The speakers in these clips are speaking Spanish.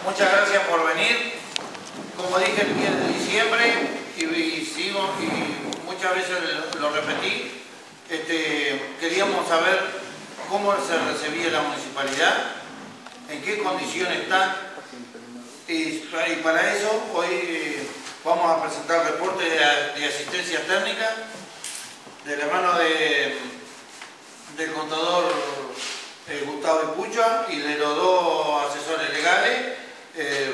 muchas gracias por venir. Como dije el 10 de diciembre y muchas veces lo repetí, queríamos saber cómo se recibía la municipalidad, en qué condiciones está, y para eso hoy vamos a presentar reporte de asistencia técnica de la mano del contador Gustavo Ipucha y de los dos asesores legales,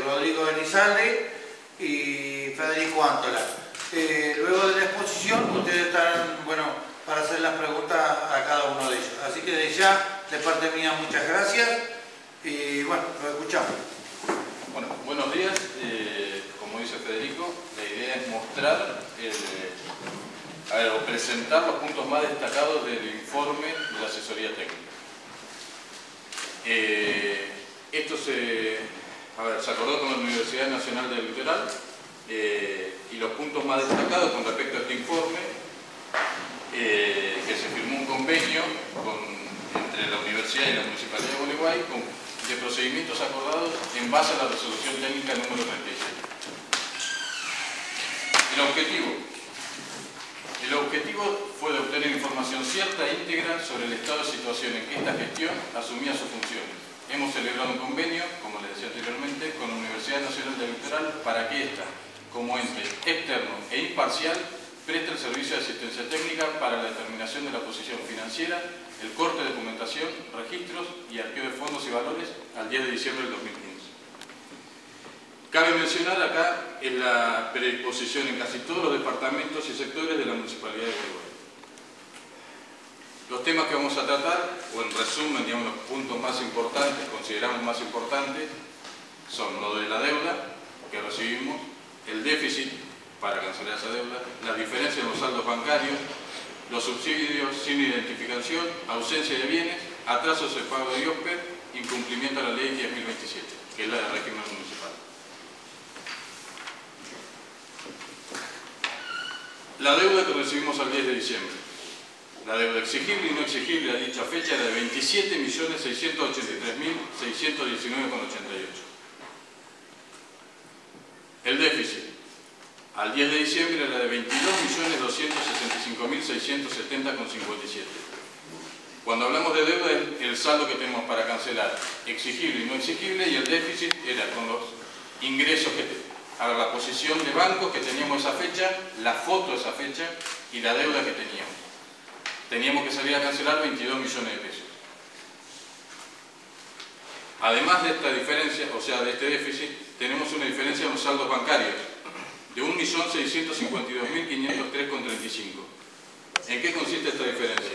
Rodrigo Elizalde y Federico Antola. Luego de la exposición ustedes estarán, para hacer las preguntas a cada uno de ellos. Así que de ya, de parte mía, muchas gracias y lo escuchamos. Bueno, buenos días. Como dice Federico, la idea es mostrar o presentar los puntos más destacados del informe de la asesoría técnica. Esto se acordó con la Universidad Nacional del Litoral y los puntos más destacados con respecto a este informe, que se firmó un convenio entre la Universidad y la Municipalidad de Gualeguay de procedimientos acordados en base a la resolución técnica número 37. El objetivo fue de obtener información cierta e íntegra sobre el estado de situación en que esta gestión asumía sus funciones. Hemos celebrado un convenio, como les decía anteriormente, con la Universidad Nacional del Litoral para que ésta, como ente externo e imparcial, preste el servicio de asistencia técnica para la determinación de la posición financiera, el corte de documentación, registros y archivo de fondos y valores al 10 de diciembre del 2015. Cabe mencionar acá en la predisposición en casi todos los departamentos y sectores de la Municipalidad de Gualeguay. Los temas que vamos a tratar, o en resumen, digamos, los puntos más importantes, consideramos más importantes, son lo de la deuda que recibimos, el déficit para cancelar esa deuda, las diferencias en los saldos bancarios, los subsidios sin identificación, ausencia de bienes, atrasos de pago de IOSPE, incumplimiento a la ley 10.027, que es la de régimen municipal. La deuda que recibimos al 10 de diciembre. La deuda exigible y no exigible a dicha fecha era de 27.683.619,88. El déficit al 10 de diciembre era de 22.265.670,57. Cuando hablamos de deuda es el saldo que tenemos para cancelar, exigible y no exigible, y el déficit era con los ingresos la posición de bancos que teníamos esa fecha, la foto de esa fecha y la deuda que teníamos. Teníamos que salir a cancelar 22 millones de pesos. Además de esta diferencia, o sea, de este déficit, tenemos una diferencia en los saldos bancarios de 1.652.503,35. ¿En qué consiste esta diferencia?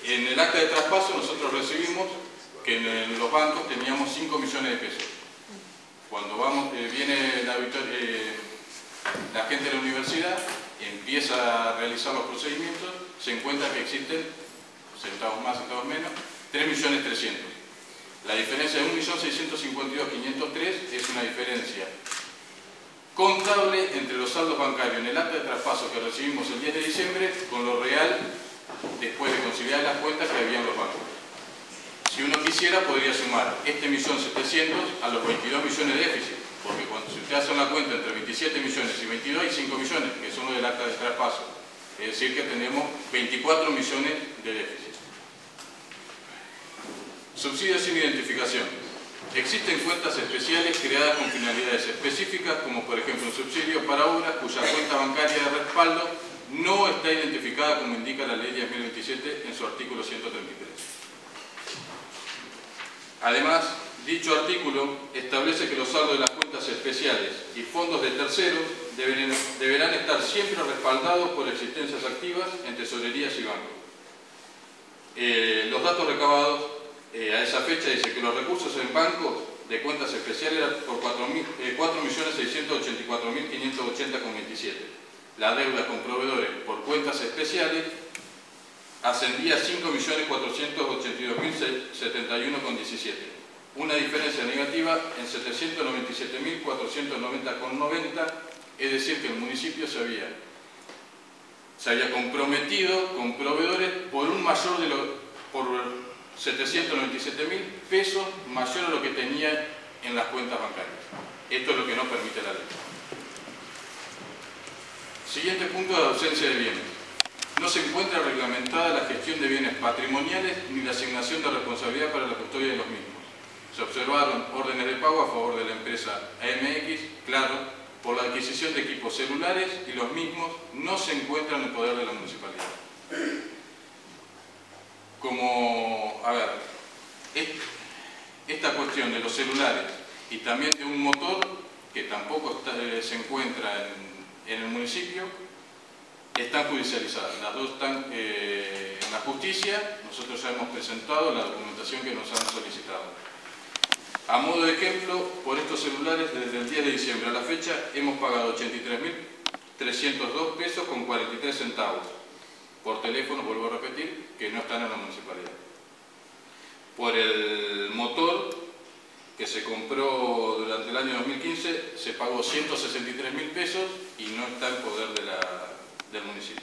En el acta de traspaso nosotros recibimos que en los bancos teníamos 5 millones de pesos. Cuando viene la gente de la universidad, empieza a realizar los procedimientos, se encuentra que existen, centavos más, centavos menos, 3.300.000. La diferencia de 1.652.503 es una diferencia contable entre los saldos bancarios en el acta de traspaso que recibimos el 10 de diciembre con lo real después de conciliar las cuentas que había en los bancos. Si uno quisiera, podría sumar este 1.700.000 a los 22 millones de déficit, porque si ustedes hacen la cuenta entre 27 millones y 22 hay 5 millones, que son los del acta de traspaso. Es decir, que tenemos 24 millones de déficit. Subsidios sin identificación. Existen cuentas especiales creadas con finalidades específicas, como por ejemplo un subsidio para obras cuya cuenta bancaria de respaldo no está identificada como indica la ley 10.027 en su artículo 133. Además, dicho artículo establece que los saldos de las cuentas especiales y fondos de terceros deberán estar siempre respaldados por existencias activas en tesorerías y bancos. Los datos recabados a esa fecha dice que los recursos en bancos de cuentas especiales eran por 4.684.580,27. La deuda con proveedores por cuentas especiales ascendía a 5.482.071,17. Una diferencia negativa en 797.490,90, es decir que el municipio se había comprometido con proveedores por un mayor de por 797.000 pesos mayor a lo que tenía en las cuentas bancarias. Esto es lo que no permite la ley. Siguiente punto, de ausencia de bienes. No se encuentra reglamentada la gestión de bienes patrimoniales ni la asignación de responsabilidad para la custodia de los mismos. Se observaron órdenes de pago a favor de la empresa AMX, Claro, por la adquisición de equipos celulares y los mismos no se encuentran en poder de la municipalidad. Esta cuestión de los celulares y también de un motor que tampoco se encuentra en el municipio, están judicializadas. Las dos están en la justicia. Nosotros ya hemos presentado la documentación que nos han solicitado. A modo de ejemplo, por estos celulares, desde el 10 de diciembre a la fecha, hemos pagado 83.302 pesos con 43 centavos. Por teléfono, vuelvo a repetir, que no están en la municipalidad. Por el motor que se compró durante el año 2015, se pagó 163.000 pesos y no está en poder del municipio.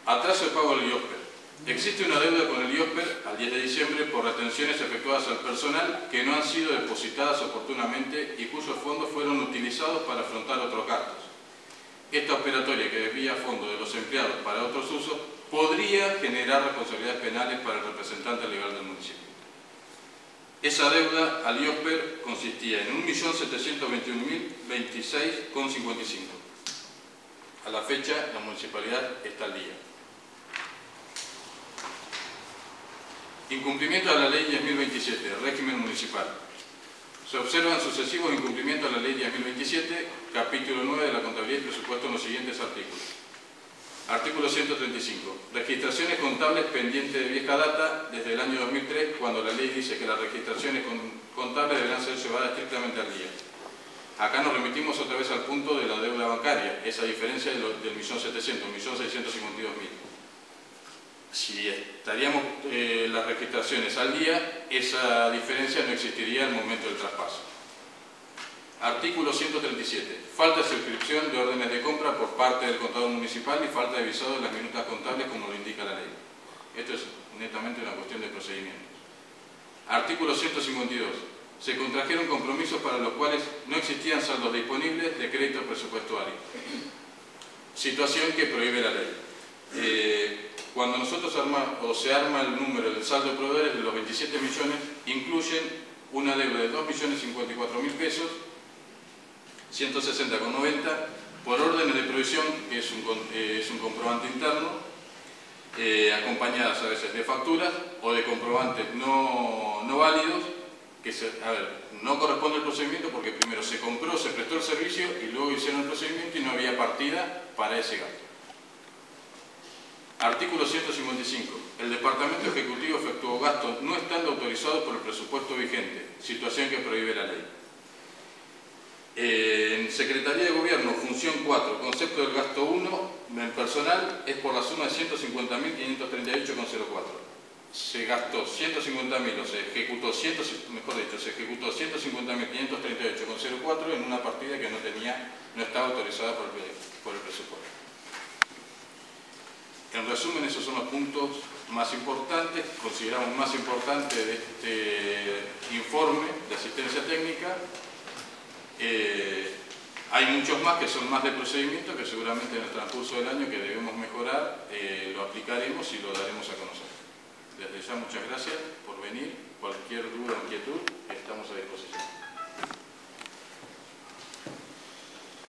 Atraso de pago del IOSPER. Existe una deuda con el IOSPER al 10 de diciembre por retenciones efectuadas al personal que no han sido depositadas oportunamente y cuyos fondos fueron utilizados para afrontar otros gastos. Esta operatoria que desvía fondos de los empleados para otros usos podría generar responsabilidades penales para el representante legal del municipio. Esa deuda al IOSPER consistía en 1.721.026,55. A la fecha, la municipalidad está al día. Incumplimiento de la Ley 10.027, régimen municipal. Se observan sucesivos incumplimientos de la Ley 10.027, capítulo 9 de la contabilidad y presupuesto en los siguientes artículos. Artículo 135. Registraciones contables pendientes de vieja data desde el año 2003, cuando la ley dice que las registraciones contables deberán ser llevadas estrictamente al día. Acá nos remitimos otra vez al punto de la deuda bancaria, esa diferencia del 1.700.000, 1.652.000. Si estaríamos las registraciones al día, esa diferencia no existiría al momento del traspaso. Artículo 137. Falta de suscripción de órdenes de compra por parte del contador municipal y falta de visado de las minutas contables como lo indica la ley. Esto es netamente una cuestión de procedimientos. Artículo 152. Se contrajeron compromisos para los cuales no existían saldos disponibles de crédito presupuestario. Situación que prohíbe la ley. Cuando nosotros se arma el número del saldo de proveedores de los 27 millones, incluyen una deuda de 2.054.000 pesos, 160,90, por órdenes de provisión, que es un comprobante interno, acompañadas a veces de facturas o de comprobantes no válidos, que no corresponde al procedimiento porque primero se compró, se prestó el servicio y luego hicieron el procedimiento y no había partida para ese gasto. Artículo 155. El Departamento Ejecutivo efectuó gastos no estando autorizados por el presupuesto vigente, situación que prohíbe la ley. En Secretaría de Gobierno, función 4, concepto del gasto 1, en personal, es por la suma de 150.538,04. Se gastó 150.000, o se ejecutó 150.538,04 en una partida que no estaba autorizada por el presupuesto. En resumen, esos son los puntos más importantes, consideramos más importante de este informe de asistencia técnica. Hay muchos más que son más de procedimiento que seguramente en el transcurso del año que debemos mejorar, lo aplicaremos y lo daremos a conocer. Desde ya muchas gracias por venir